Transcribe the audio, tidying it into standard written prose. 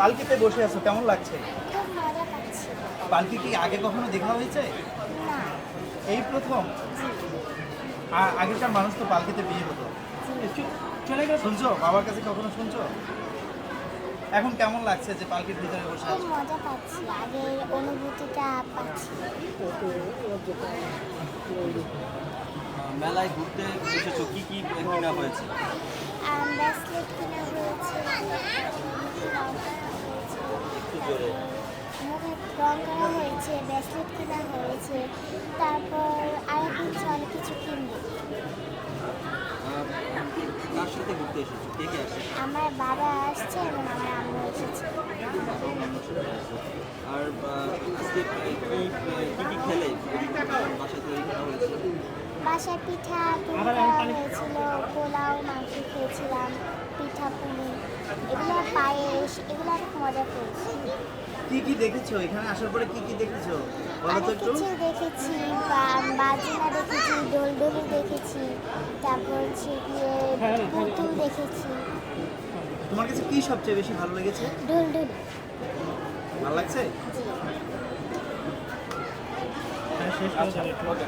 পালকিতে বসে আছো, কেমন লাগছে? খুব মজা পাচ্ছি। পালকি কি আগে কখনো দেখা হয়েছে? না। এই প্রথম? আগেকার মানুষ তো পালকিতে বিয়ে হতো, শুনছো? বাবার কাছে কখনো শুনছো? এখন কেমন লাগছে যে পালকির ভিতরে বসে খুব আছো? মজা পাচ্ছি, আগের অনুভূতিটা পাচ্ছি। মেলায় ঘুরতে এসেছো, কি কি কেনা হয়েছে? ব্রেসলেট কেনা হয়েছে, রং করা হয়েছে, একটু জোরে। মুখে রং করা হয়েছে, ব্রেসলেট কেনা হয়েছে, তারপর আরও অনেক কিছু কিনবো। কার সাথে ঘুরতে এসেছো, কে কে আসছে? আমার বাবা আসছে এবং আমার আম্মু এসেছে। আর আজকে কি কি খেলে বাসায় তৈরি করা হয়েছে? বাসায় পিঠা তৈরি করা হয়েছিল, পোলাও মাংস খেয়েছিলাম, পিঠা পুলি, এগুলো পায়েস, এগুলো অনেক মজা করেছি। কি কি দেখেছো এখানে আসার পরে? কি কি দেখেছো বলো তো অনেক একটু। কিছু দেখেছি, বাজিনা দেখেছি, দোলদোলি দেখেছি, তারপর হচ্ছে গিয়ে পুতুল দেখেছি। তোমার কাছে কি সবচেয়ে বেশি ভালো লেগেছে? দোলদোলি। ভালো লাগছে? জি। আচ্ছা, ওকে।